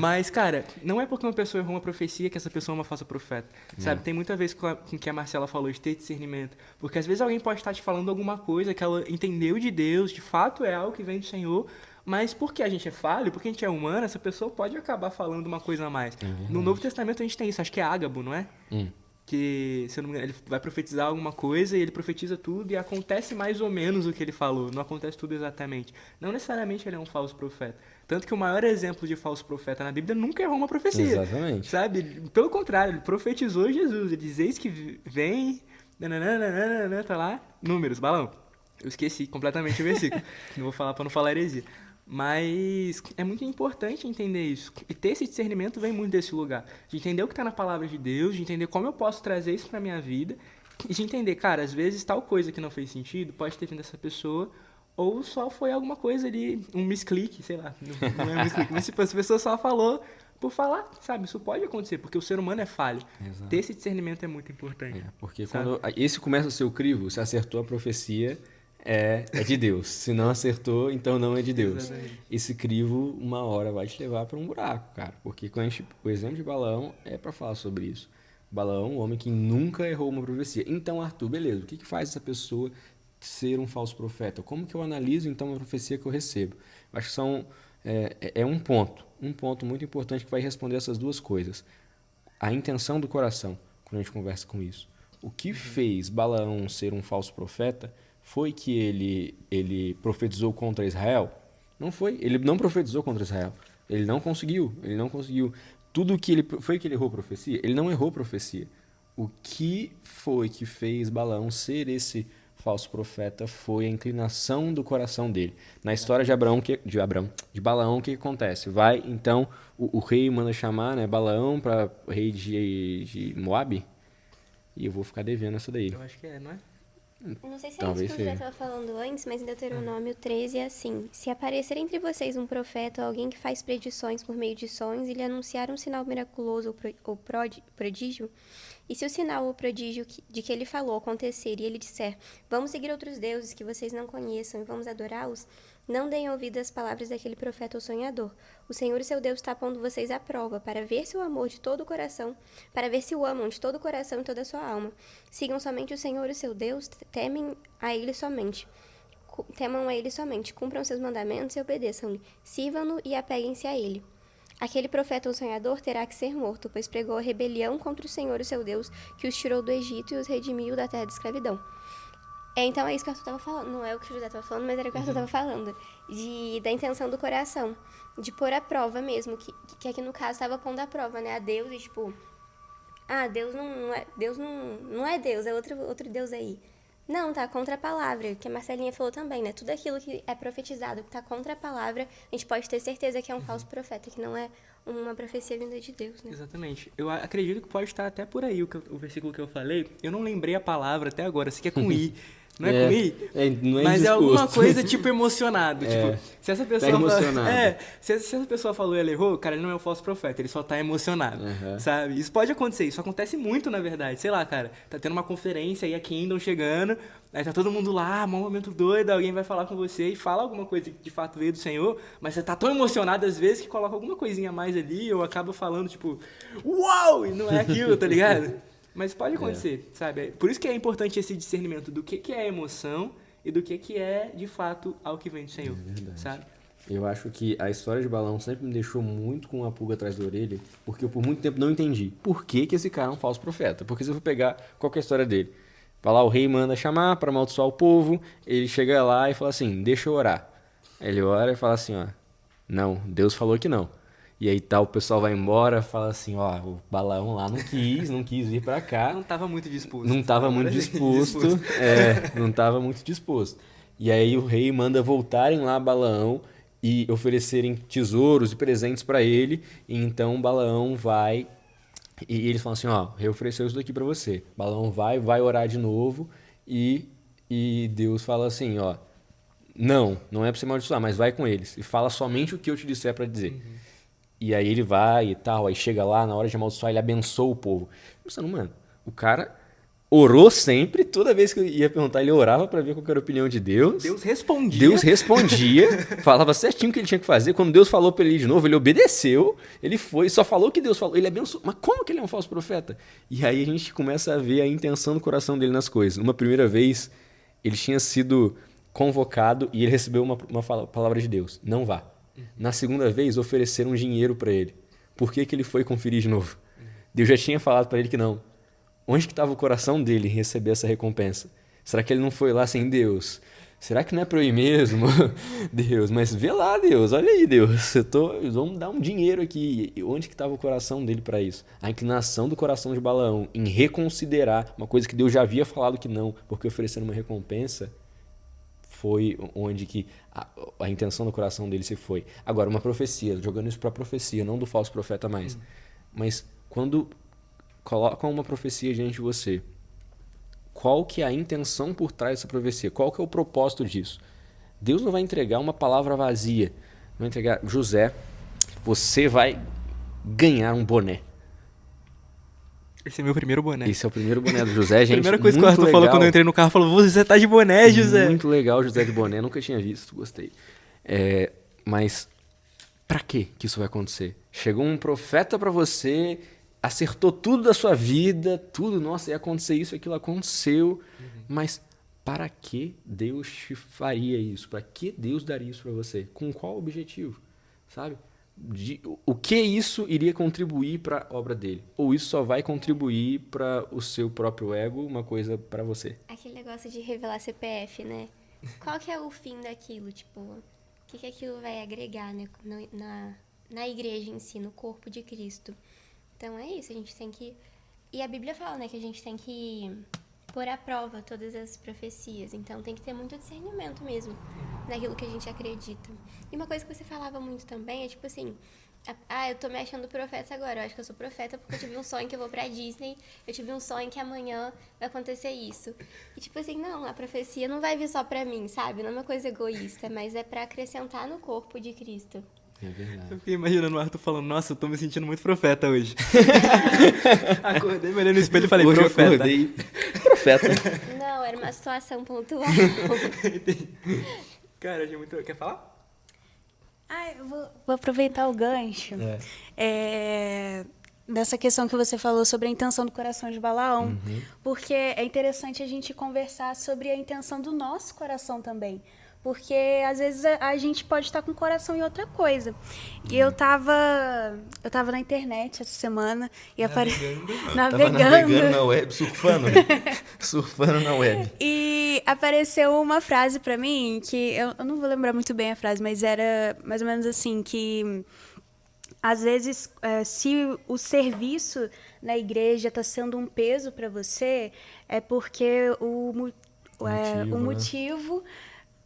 Mas, cara, não é porque uma pessoa errou uma profecia que essa pessoa é uma falsa profeta. Sabe? Tem muita vez com o que a Marcela falou, de ter discernimento. Porque às vezes alguém pode estar te falando alguma coisa que ela entendeu de Deus, de fato é algo que vem do Senhor, mas porque a gente é falho, porque a gente é humano, essa pessoa pode acabar falando uma coisa a mais. No Novo Testamento a gente tem isso, acho que é Ágabo, não é? Que, se eu não me engano, ele vai profetizar alguma coisa e ele profetiza tudo e acontece mais ou menos o que ele falou, não acontece tudo exatamente. Não necessariamente ele é um falso profeta. Tanto que o maior exemplo de falso profeta na Bíblia nunca errou uma profecia. Exatamente. Sabe? Pelo contrário, ele profetizou Jesus. Ele diz, eis que vem... Nananana, tá lá, números, balão. Eu esqueci completamente o versículo. Não vou falar para não falar heresia. Mas é muito importante entender isso. E ter esse discernimento vem muito desse lugar. De entender o que está na palavra de Deus, de entender como eu posso trazer isso para minha vida. E de entender, cara, às vezes tal coisa que não fez sentido pode ter vindo dessa pessoa, ou só foi alguma coisa ali, um misclick, sei lá. Não é um misclick, mas tipo, essa pessoa só falou por falar, sabe? Isso pode acontecer, porque o ser humano é falho. Exato. Ter esse discernimento é muito importante. Porque sabe? quando esse começa a ser o crivo, se acertou a profecia, é de Deus. Se não acertou, então não é de Deus. Exatamente. Esse crivo, uma hora, vai te levar para um buraco, cara. Porque o exemplo de Balaão é para falar sobre isso. Balaão, um homem que nunca errou uma profecia. Então, Arthur, beleza, o que faz essa pessoa ser um falso profeta? Como que eu analiso, então, a profecia que eu recebo? Acho que um ponto muito importante que vai responder essas duas coisas. A intenção do coração, quando a gente conversa com isso. O que fez Balaão ser um falso profeta foi que ele profetizou contra Israel? Não foi. Ele não profetizou contra Israel. Ele não conseguiu. Tudo que foi que ele errou profecia? Ele não errou profecia. O que foi que fez Balaão ser esse falso profeta foi a inclinação do coração dele. Na história de Balaão, o que acontece? Vai, então, o rei manda chamar, né, Balaão para rei de Moabe. E eu vou ficar devendo essa daí. Eu acho que não é? Eu não sei se é Talvez isso que o José seja. estava falando antes, mas em Deuteronômio 13 é assim: se aparecer entre vocês um profeta ou alguém que faz predições por meio de sonhos e lhe anunciar um sinal miraculoso ou prodígio, e se o sinal ou prodígio de que ele falou acontecer e ele disser, vamos seguir outros deuses que vocês não conheçam e vamos adorá-los, não deem ouvido às palavras daquele profeta ou sonhador. O Senhor e seu Deus está pondo vocês à prova, para ver se o amor de todo o coração, para ver se o amam de todo o coração e toda a sua alma. Sigam somente o Senhor e seu Deus, temam a Ele somente, cumpram seus mandamentos e obedeçam-lhe, sirvam-no e apeguem-se a Ele. Aquele profeta ou sonhador terá que ser morto, pois pregou a rebelião contra o Senhor e seu Deus, que os tirou do Egito e os redimiu da terra de escravidão. Então é isso que o Arthur tava falando. Não é o que o José tava falando, mas era o que o Arthur tava falando. Da intenção do coração. De pôr à prova mesmo. Que aqui no caso tava pondo à prova, né? A Deus e tipo... Deus não é Deus, é outro Deus aí. Não, tá contra a palavra, que a Marcelinha falou também, né? Tudo aquilo que é profetizado, que tá contra a palavra, a gente pode ter certeza que é um falso profeta, que não é uma profecia vinda de Deus, né? Exatamente. Eu acredito que pode estar até por aí o versículo que eu falei. Eu não lembrei a palavra até agora, se que é com I. Não é com I? Não é mas indisposto. é alguma coisa tipo emocionado. Tipo, se essa pessoa emocionado. se essa pessoa falou e ela errou, cara, ele não é um falso profeta, ele só tá emocionado, sabe? Isso pode acontecer, isso acontece muito, na verdade. Sei lá, cara, tá tendo uma conferência aí a Kingdom chegando, aí tá todo mundo lá, um momento doido, alguém vai falar com você e fala alguma coisa que de fato veio do Senhor, mas você tá tão emocionado às vezes que coloca alguma coisinha a mais ali ou acaba falando tipo, uau! E não é aquilo, tá ligado? Mas pode acontecer, sabe? Por isso que é importante esse discernimento do que é emoção e do que é, de fato, algo que vem do Senhor, sabe? Eu acho que a história de Balaão sempre me deixou muito com uma pulga atrás da orelha, porque eu por muito tempo não entendi por que esse cara é um falso profeta. Porque se eu for pegar qualquer história dele, vai lá, o rei manda chamar para amaldiçoar o povo, ele chega lá e fala assim, deixa eu orar. Aí ele ora e fala assim, não, Deus falou que não. E aí o pessoal vai embora, fala assim, o Balaão lá não quis vir pra cá. Não tava muito disposto. Não tava muito disposto. Não tava muito disposto. E aí o rei manda voltarem lá Balaão e oferecerem tesouros e presentes pra ele. E então Balaão vai e eles falam assim, o rei ofereceu isso daqui pra você. Balaão vai orar de novo e Deus fala assim, não é pra você amaldiçoar, mas vai com eles. E fala somente o que eu te disser pra dizer. E aí ele vai e tal, aí chega lá, na hora de amaldiçoar, ele abençoa o povo. Pensando, mano, o cara orou sempre, toda vez que eu ia perguntar, ele orava pra ver qual era a opinião de Deus. Deus respondia, falava certinho o que ele tinha que fazer. Quando Deus falou pra ele de novo, ele obedeceu, ele foi, só falou o que Deus falou, ele abençoou. Mas como que ele é um falso profeta? E aí a gente começa a ver a intenção do coração dele nas coisas. Uma primeira vez, ele tinha sido convocado e ele recebeu uma palavra de Deus, não vá. Na segunda vez, ofereceram dinheiro para ele. Por que ele foi conferir de novo? Deus já tinha falado para ele que não. Onde que estava o coração dele em receber essa recompensa? Será que ele não foi lá sem Deus? Será que não é para eu ir mesmo? Deus, mas vê lá, Deus. Olha aí, Deus. Vamos dar um dinheiro aqui. Onde que estava o coração dele para isso? A inclinação do coração de Balaão em reconsiderar uma coisa que Deus já havia falado que não, porque oferecendo uma recompensa, foi onde que a intenção do coração dele se foi. Agora, uma profecia, jogando isso para a profecia, não do falso profeta mais. Mas quando colocam uma profecia diante de você, qual que é a intenção por trás dessa profecia? Qual que é o propósito disso? Deus não vai entregar uma palavra vazia. Vai entregar, José, você vai ganhar um boné. Esse é meu primeiro boné. Esse é o primeiro boné do José, gente. Primeira coisa que o Arthur falou quando eu entrei no carro, falou, você tá de boné, José. Muito legal, José de boné, nunca tinha visto, gostei. Mas pra que isso vai acontecer? Chegou um profeta pra você, acertou tudo da sua vida, tudo, nossa, ia acontecer isso, aquilo aconteceu, mas para que Deus te faria isso? Para que Deus daria isso pra você? Com qual objetivo? Sabe? O que isso iria contribuir para a obra dele? Ou isso só vai contribuir para o seu próprio ego, uma coisa para você? Aquele negócio de revelar CPF, né? Qual que é o fim daquilo? Tipo, o que aquilo vai agregar, né? Na igreja em si, no corpo de Cristo. Então é isso, a gente tem que... E a Bíblia fala, né, que a gente tem que pôr à prova todas as profecias. Então tem que ter muito discernimento mesmo naquilo que a gente acredita. E uma coisa que você falava muito também é tipo assim, eu tô me achando profeta agora, eu acho que eu sou profeta porque eu tive um sonho que eu vou pra Disney, eu tive um sonho que amanhã vai acontecer isso. E tipo assim, não, a profecia não vai vir só pra mim, sabe? Não é uma coisa egoísta, mas é pra acrescentar no corpo de Cristo. É verdade. Eu fiquei imaginando o Arthur falando, nossa, eu tô me sentindo muito profeta hoje. Acordei, me olhei no espelho e falei, hoje profeta. Eu acordei profeta. Não, era uma situação pontual. Cara, achei muito... Quer falar? Eu vou aproveitar o gancho. Dessa questão que você falou sobre a intenção do coração de Balaão. Porque é interessante a gente conversar sobre a intenção do nosso coração também. Porque, às vezes, a gente pode estar com o coração em outra coisa. E eu tava na internet essa semana e Tava navegando na web, surfando. Surfando na web. E apareceu uma frase pra mim que eu não vou lembrar muito bem a frase, mas era mais ou menos assim, que às vezes, se o serviço na igreja está sendo um peso para você, é porque o né? motivo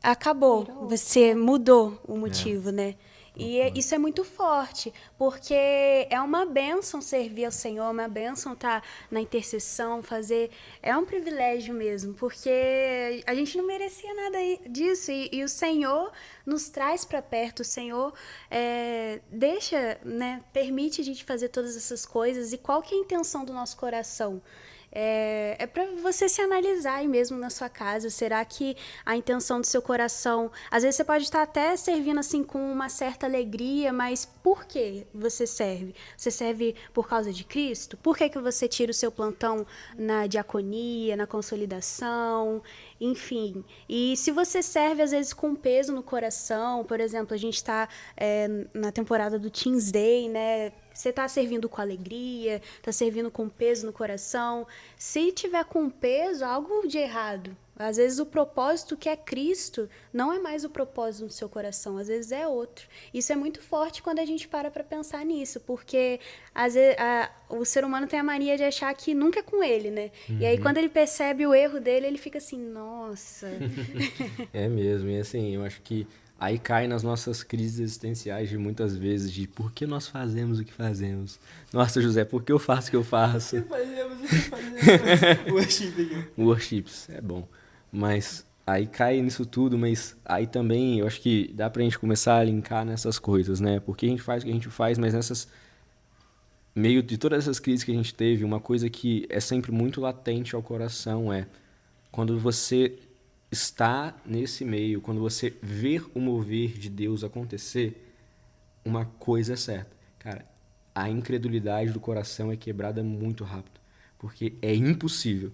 acabou. Você mudou o motivo, né? E isso é muito forte, porque é uma bênção servir ao Senhor, é uma bênção estar na intercessão, fazer. É um privilégio mesmo, porque a gente não merecia nada disso, e o Senhor nos traz para perto, o Senhor deixa, né, permite a gente fazer todas essas coisas. E qual que é a intenção do nosso coração? É para você se analisar aí mesmo na sua casa. Será que a intenção do seu coração... Às vezes você pode estar até servindo assim com uma certa alegria, mas por que você serve? Você serve por causa de Cristo? Por que você tira o seu plantão na diaconia, na consolidação? Enfim. E se você serve às vezes com peso no coração, por exemplo, a gente está na temporada do Teens Day, né? Você está servindo com alegria, está servindo com peso no coração. Se tiver com peso, algo de errado. Às vezes o propósito que é Cristo não é mais o propósito no seu coração, às vezes é outro. Isso é muito forte quando a gente para pensar nisso, porque às vezes, o ser humano tem a mania de achar que nunca é com ele, né? E aí quando ele percebe o erro dele, ele fica assim, nossa. É mesmo, e assim, eu acho que aí cai nas nossas crises existenciais de muitas vezes, de por que nós fazemos o que fazemos? Nossa, José, por que eu faço o que eu faço? Fazemos o que fazemos. Worships, é bom. Mas aí cai nisso tudo, mas aí também eu acho que dá pra gente começar a linkar nessas coisas, né? Porque a gente faz o que a gente faz, mas nessas... meio de todas essas crises que a gente teve, uma coisa que é sempre muito latente ao coração é quando você está nesse meio, quando você vê o mover de Deus acontecer, uma coisa é certa. Cara, a incredulidade do coração é quebrada muito rápido, porque é impossível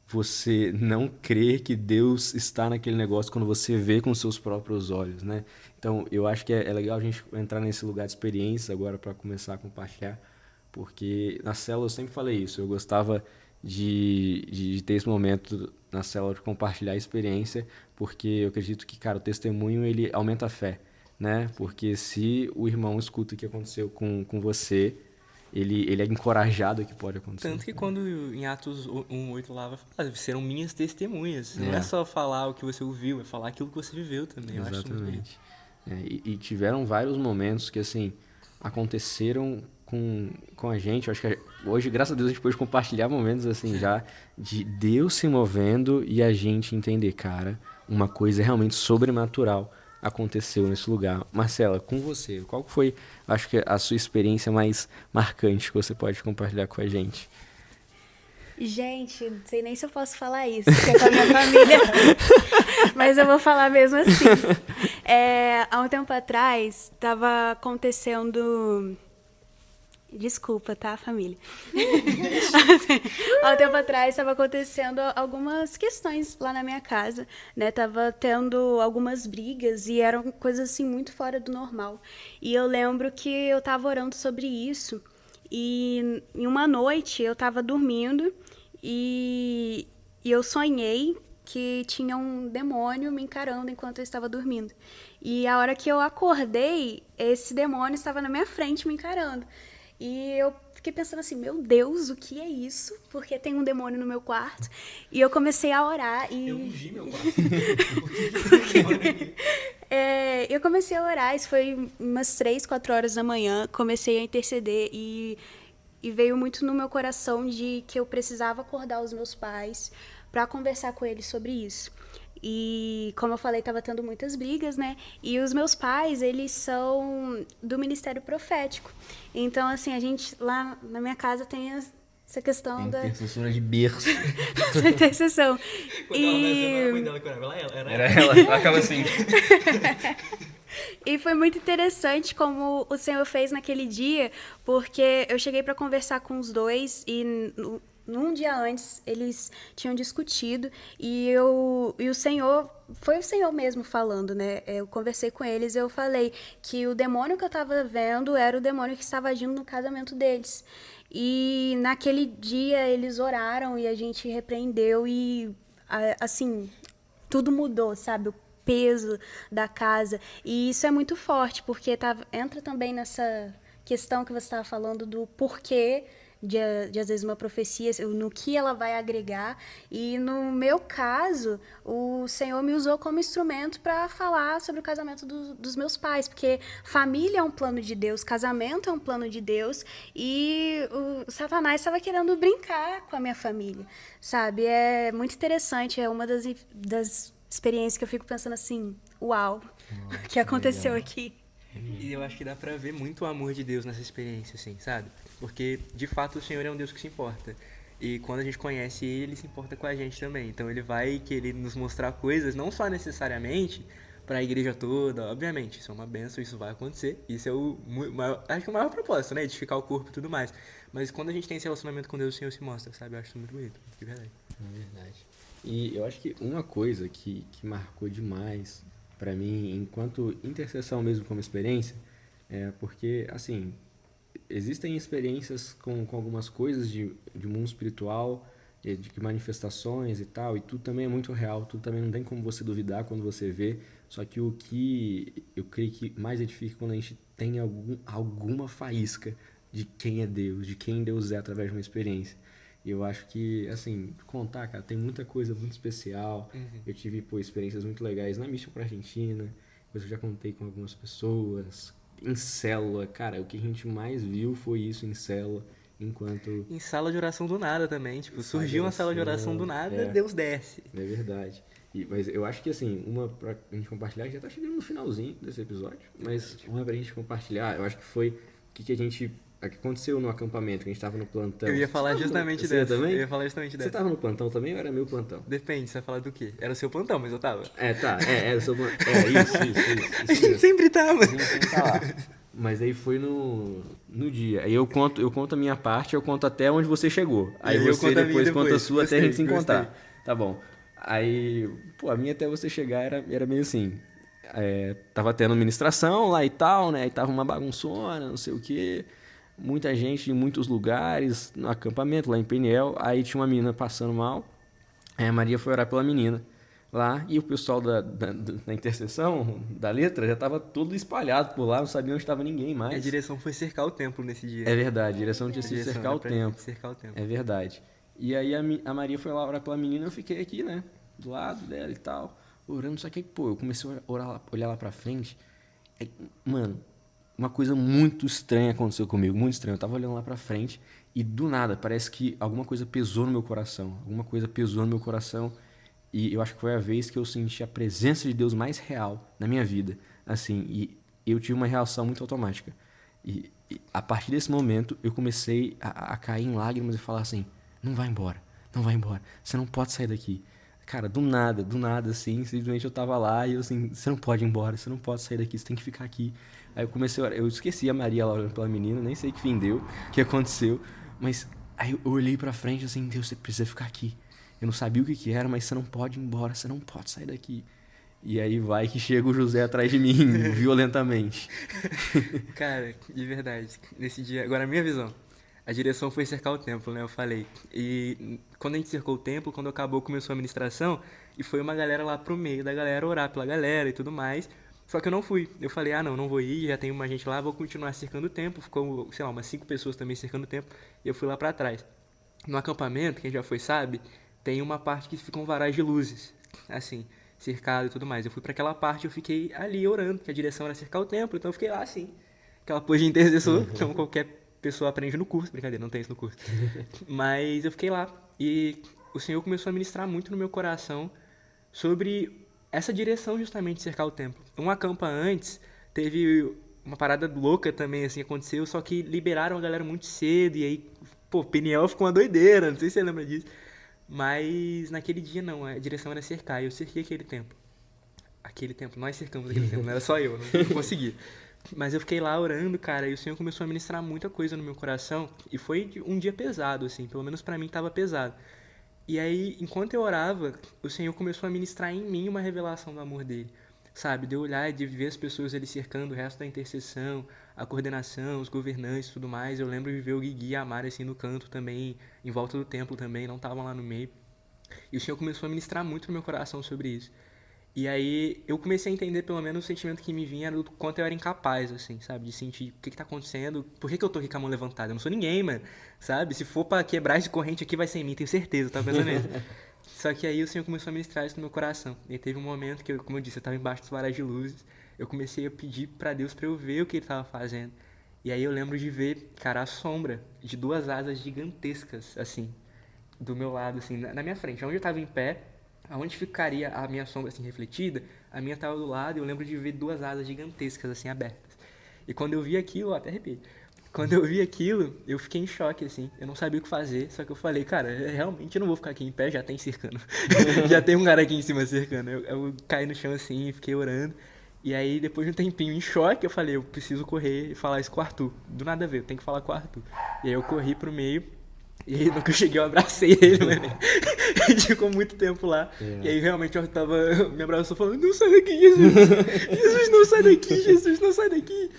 você não crer que Deus está naquele negócio quando você vê com seus próprios olhos, né? Então, eu acho que é legal a gente entrar nesse lugar de experiências agora para começar a compartilhar, porque na célula eu sempre falei isso, eu gostava de ter esse momento na célula de compartilhar a experiência, porque eu acredito que, cara, o testemunho, ele aumenta a fé, né? Porque se o irmão escuta o que aconteceu com você, ele é encorajado que pode acontecer. Tanto que quando em Atos 1:8 lá vai falar, serão minhas testemunhas. Não é só falar o que você ouviu, é falar aquilo que você viveu também. Eu acho muito bem. Exatamente. E tiveram vários momentos que, assim, aconteceram com a gente. Eu acho que hoje, graças a Deus, a gente pode compartilhar momentos, assim, já de Deus se movendo e a gente entender, cara, uma coisa realmente sobrenatural aconteceu nesse lugar. Marcela, com você, qual foi, acho que a sua experiência mais marcante que você pode compartilhar com a gente? Gente, não sei nem se eu posso falar isso, porque é com a minha família, mas eu vou falar mesmo assim. Há um tempo atrás, estava acontecendo... Desculpa, tá, família? Há um tempo atrás, estava acontecendo algumas questões lá na minha casa, né? Tava tendo algumas brigas e eram coisas, assim, muito fora do normal. E eu lembro que eu tava orando sobre isso e em uma noite eu tava dormindo e eu sonhei que tinha um demônio me encarando enquanto eu estava dormindo. E a hora que eu acordei, esse demônio estava na minha frente me encarando. E eu fiquei pensando assim, meu Deus, o que é isso? Porque tem um demônio no meu quarto. E eu comecei a orar e... Eu ungi meu quarto. Eu comecei a orar, isso foi umas 3, 4 horas da manhã. Comecei a interceder e veio muito no meu coração de que eu precisava acordar os meus pais para conversar com eles sobre isso. E, como eu falei, estava tendo muitas brigas, né? E os meus pais, eles são do Ministério Profético. Então, assim, a gente, lá na minha casa, tem essa questão da... Intercessora de berço. essa intercessão. Quando ela nasceu, não era a mãe dela que orava, Era ela acaba assim. E foi muito interessante como o Senhor fez naquele dia, porque eu cheguei para conversar com os dois e... Num dia antes, eles tinham discutido e o Senhor, foi o Senhor mesmo falando, né? Eu conversei com eles e eu falei que o demônio que eu estava vendo era o demônio que estava agindo no casamento deles. E naquele dia eles oraram e a gente repreendeu e, assim, tudo mudou, sabe? O peso da casa. E isso é muito forte, porque entra também nessa questão que você estava falando do porquê de às vezes uma profecia, no que ela vai agregar. E no meu caso, o Senhor me usou como instrumento para falar sobre o casamento dos meus pais, porque família é um plano de Deus, casamento é um plano de Deus, e o Satanás estava querendo brincar com a minha família, sabe? É muito interessante, é uma das experiências que eu fico pensando assim, uau, o que aconteceu legal. aqui? E eu acho que dá pra ver muito o amor de Deus nessa experiência, assim, sabe? Porque, de fato, o Senhor é um Deus que se importa. E quando a gente conhece Ele se importa com a gente também. Então Ele vai querer nos mostrar coisas, não só necessariamente para a igreja toda, obviamente. Isso é uma benção, isso vai acontecer. Isso é acho que o maior propósito, né? Edificar o corpo e tudo mais. Mas quando a gente tem esse relacionamento com Deus, o Senhor se mostra, sabe? Eu acho isso muito bonito, de verdade. É verdade. E eu acho que uma coisa que marcou demais pra mim, enquanto intercessão mesmo como experiência, é porque, assim, existem experiências com algumas coisas de mundo espiritual, de manifestações e tal, e tudo também é muito real, tudo também não tem como você duvidar quando você vê, só que o que eu creio que mais edifica quando a gente tem alguma faísca de quem é Deus, de quem Deus é através de uma experiência. E eu acho que, assim, contar, cara, tem muita coisa muito especial. Eu tive, pô, experiências muito legais na missão pra Argentina, depois eu já contei com algumas pessoas, em célula, cara, o que a gente mais viu foi isso em célula, enquanto Em sala de oração do nada também, tipo, surgiu uma sala de oração do nada, é, Deus desce. é verdade. Mas eu acho que, assim, uma pra gente compartilhar, já tá chegando no finalzinho desse episódio, mas uma pra gente compartilhar, eu acho que foi o que aconteceu no acampamento, que a gente tava no plantão. Eu ia Você falar tava justamente você dessa. também? Eu ia falar justamente Você dessa. tava no plantão também ou era meu plantão? Depende, você vai falar do quê? Era o seu plantão, mas eu tava. Eu sou... isso A gente mesmo. sempre tava. A gente sempre tá lá. Mas aí foi no dia. Aí eu conto a minha parte, eu conto até onde você chegou. Aí E eu você conto a minha depois conta a depois. sua até a gente se Gostei, encontrar. Tá bom. Aí, pô, a minha até você chegar era meio assim. Tava tendo ministração lá e tal, né? Aí tava uma bagunçona, não sei o quê. Muita gente em muitos lugares, no acampamento, lá em Peniel. Aí tinha uma menina passando mal. Aí a Maria foi orar pela menina lá e o pessoal da intercessão, da letra, já tava todo espalhado por lá, não sabia onde estava ninguém A mais. direção foi cercar o templo nesse dia. É verdade, a direção tinha A sido direção cercar era o pra tempo. cercar o templo. É verdade. E aí a Maria foi lá orar pela menina, eu fiquei aqui, né, do lado dela e tal, orando, só que, pô, eu comecei a olhar lá pra frente, aí, mano, uma coisa muito estranha aconteceu comigo, muito estranha. Eu tava olhando lá pra frente e do nada, parece que alguma coisa pesou no meu coração. Alguma coisa pesou no meu coração e eu acho que foi a vez que eu senti a presença de Deus mais real na minha vida. Assim, e eu tive uma reação muito automática. E a partir desse momento eu comecei a cair em lágrimas e falar assim: não vai embora, não vai embora, você não pode sair daqui. Cara, do nada, assim, simplesmente eu tava lá e eu assim, você não pode ir embora, você não pode sair daqui, você tem que ficar aqui. Aí eu comecei a orar, eu esqueci a Maria lá olhando pela menina, nem sei que fim deu, o que aconteceu, mas aí eu olhei pra frente assim, Deus, você precisa ficar aqui. Eu não sabia o que era, mas você não pode ir embora, você não pode sair daqui. E aí vai que chega o José atrás de mim, violentamente. Cara, de verdade, nesse dia, agora a minha visão. A direção foi cercar o templo, né? Eu falei. E quando a gente cercou o templo, quando acabou, começou a ministração, e foi uma galera lá pro meio da galera orar pela galera e tudo mais. Só que eu não fui. Eu falei, não vou ir, já tem uma gente lá, vou continuar cercando o templo. Ficou, sei lá, umas 5 pessoas também cercando o templo, e eu fui lá pra trás. No acampamento, quem já foi sabe, tem uma parte que ficam varais de luzes, assim, cercado e tudo mais. Eu fui pra aquela parte, eu fiquei ali orando, que a direção era cercar o templo, então eu fiquei lá assim. Aquela pose de intercessor, como qualquer pessoa aprende no curso, brincadeira, não tem isso no curso. Mas eu fiquei lá e o Senhor começou a ministrar muito no meu coração sobre essa direção justamente de cercar o templo. Um acampa antes, teve uma parada louca também, assim, aconteceu, só que liberaram a galera muito cedo e aí, pô, Peniel ficou uma doideira, não sei se você lembra disso. Mas naquele dia não, a direção era cercar e eu cerquei aquele templo. Nós cercamos aquele templo, não era só eu, não consegui. Mas eu fiquei lá orando, cara, e o Senhor começou a ministrar muita coisa no meu coração. E foi um dia pesado, assim, pelo menos pra mim tava pesado. E aí, enquanto eu orava, o Senhor começou a ministrar em mim uma revelação do amor dele. Sabe, de eu olhar e de ver as pessoas ali cercando o resto da intercessão, a coordenação, os governantes e tudo mais. Eu lembro de ver o Guigui e a Mari assim no canto também, em volta do templo também, não estavam lá no meio. E o Senhor começou a ministrar muito no meu coração sobre isso. E aí eu comecei a entender, pelo menos, o sentimento que me vinha era do quanto eu era incapaz, assim, sabe? De sentir o que tá acontecendo, por que eu tô aqui com a mão levantada? Eu não sou ninguém, mano, sabe? Se for pra quebrar esse corrente aqui, vai ser em mim, tenho certeza, eu tava pensando nisso. Só que aí o Senhor começou a ministrar isso no meu coração. E aí teve um momento que, como eu disse, eu tava embaixo dos varais de luzes, eu comecei a pedir pra Deus pra eu ver o que ele tava fazendo. E aí eu lembro de ver, cara, a sombra de 2 asas gigantescas, assim, do meu lado, assim, na minha frente. Onde eu tava em pé, aonde ficaria a minha sombra, assim, refletida, a minha tava do lado e eu lembro de ver 2 asas gigantescas, assim, abertas. E quando eu vi aquilo, eu até arrepiei. Quando eu vi aquilo, eu fiquei em choque, assim. Eu não sabia o que fazer, só que eu falei, cara, realmente eu não vou ficar aqui em pé, já tem cercando. Já tem um cara aqui em cima cercando. Eu caí no chão, assim, fiquei orando. E aí, depois de um tempinho em choque, eu falei, eu preciso correr e falar isso com o Arthur. Do nada a ver, eu tenho que falar com o Arthur. E aí eu corri pro meio, e aí, no que eu cheguei, eu abracei ele, mano. Ele ficou muito tempo lá. E aí, realmente, eu tava me abraçou falando, não sai daqui, Jesus. Jesus, não sai daqui, Jesus, não sai daqui.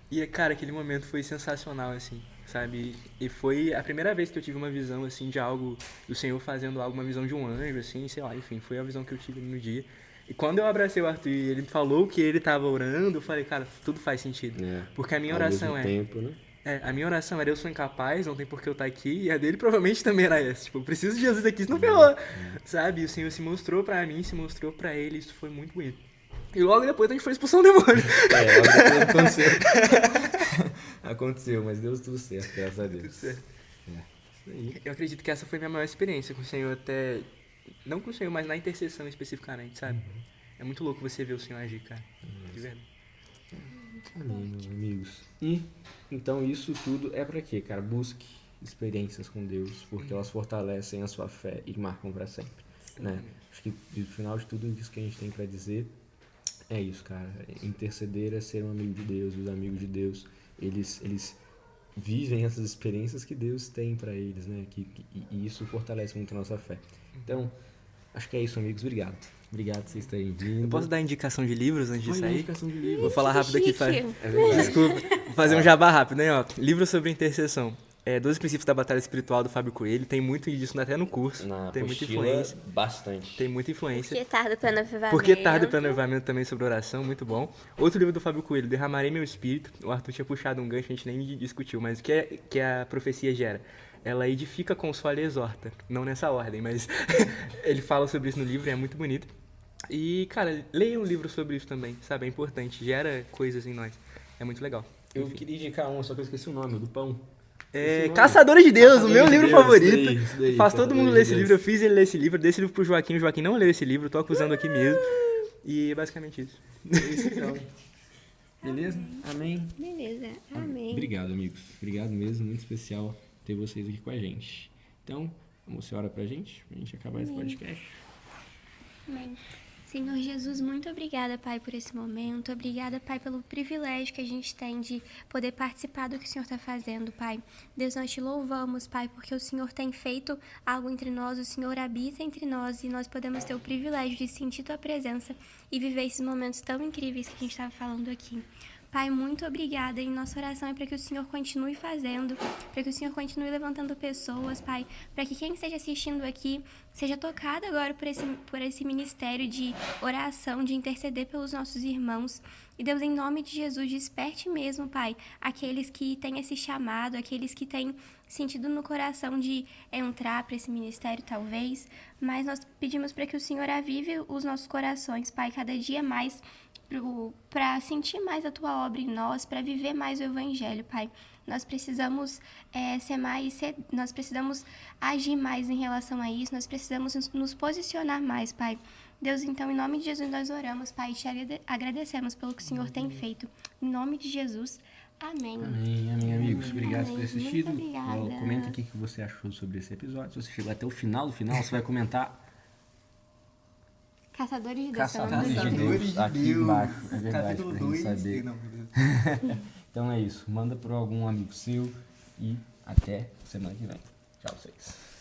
E, cara, aquele momento foi sensacional, assim, sabe? E foi a primeira vez que eu tive uma visão, assim, de algo, do Senhor fazendo algo, uma visão de um anjo, assim, sei lá, enfim, foi a visão que eu tive no dia. E quando eu abracei o Arthur e ele falou que ele tava orando, eu falei, cara, tudo faz sentido. Porque a minha oração Ao mesmo tempo, né? a minha oração era eu sou incapaz, não tem por que eu estar aqui, e a dele provavelmente também era essa. Tipo, eu preciso de Jesus aqui, senão ferrou. Sabe? E o Senhor se mostrou pra mim, se mostrou pra ele, isso foi muito bonito. E logo depois a gente foi expulsar o demônio. Logo depois aconteceu. Aconteceu, mas deu tudo certo, graças a Deus. Tudo certo. Isso aí. Eu acredito que essa foi a minha maior experiência com o Senhor até... Não com o Senhor, mas na intercessão especificamente, sabe? É muito louco você ver o Senhor agir, cara. De verdade. Amém, meus amigos. E, então, isso tudo é pra quê, cara? Busque experiências com Deus, porque elas fortalecem a sua fé e marcam pra sempre, né? Acho que, no final de tudo isso que a gente tem pra dizer, é isso, cara. Interceder é ser um amigo de Deus, e os amigos de Deus, eles vivem essas experiências que Deus tem pra eles, né? E isso fortalece muito a nossa fé. Então, acho que é isso, amigos. Obrigado. Obrigado por vocês terem vindo. Eu posso dar indicação de livros antes de Olha, sair? indicação de livro. Vou falar rápido aqui. Chique. É verdade. Desculpa. Vou fazer um jabá rápido, né? Ó, livro sobre intercessão. 12 Princípios da Batalha Espiritual, do Fábio Coelho. Tem muito disso até no curso. Na Tem muita apostila, influência. bastante. Tem muita influência. Porque tarde para avivamento. Porque tarde para avivamento também sobre oração, muito bom. Outro livro do Fábio Coelho, Derramarei Meu Espírito. O Arthur tinha puxado um gancho, a gente nem discutiu, mas o que a profecia gera? Ela edifica, consola e exorta. Não nessa ordem, mas ele fala sobre isso no livro e é muito bonito. E, cara, leia um livro sobre isso também, sabe? É importante, gera coisas em nós. É muito legal. Eu queria indicar um, só que eu esqueci o nome, o do pão. Caçadores de Deus, o meu Caçadores de livro Deus, favorito. isso daí, Faz todo mundo Caçadores ler de esse Deus. livro, eu fiz ele ler esse livro, dei esse livro pro Joaquim, o Joaquim não leu esse livro, tô acusando aqui mesmo. E é basicamente isso. Isso então. Beleza? Amém. Beleza, amém. Obrigado, amigos. Obrigado mesmo, muito especial ter vocês aqui com a gente. Então, você ora pra gente acabar esse podcast. Amém. Senhor Jesus, muito obrigada, Pai, por esse momento. Obrigada, Pai, pelo privilégio que a gente tem de poder participar do que o Senhor está fazendo, Pai. Deus, nós te louvamos, Pai, porque o Senhor tem feito algo entre nós, o Senhor habita entre nós e nós podemos ter o privilégio de sentir Tua presença e viver esses momentos tão incríveis que a gente estava falando aqui. Pai, muito obrigada. E nossa oração é para que o Senhor continue fazendo, para que o Senhor continue levantando pessoas, Pai, para que quem esteja assistindo aqui seja tocado agora por esse ministério de oração, de interceder pelos nossos irmãos. E Deus, em nome de Jesus, desperte mesmo, Pai, aqueles que têm esse chamado, aqueles que têm sentido no coração de entrar para esse ministério, talvez. Mas nós pedimos para que o Senhor avive os nossos corações, Pai, cada dia mais, para sentir mais a Tua obra em nós, para viver mais o Evangelho, Pai. Nós precisamos nós precisamos agir mais em relação a isso, nós precisamos nos posicionar mais, Pai. Deus, então, em nome de Jesus nós oramos, Pai, e te agradecemos pelo que o Senhor tem feito. Em nome de Jesus, amém. Amém, amém, amigos. Obrigado por ter Amém. assistido. Muito obrigada. Comenta aqui o que você achou sobre esse episódio. Se você chegou até o final, você vai comentar Caçadores de Deus. Caçadores de Caçadores Deus de aqui Deus. embaixo. É verdade, Capítulo pra gente 2. saber. Não, meu Deus. Então é isso. Manda para algum amigo seu e até semana que vem. Tchau, vocês.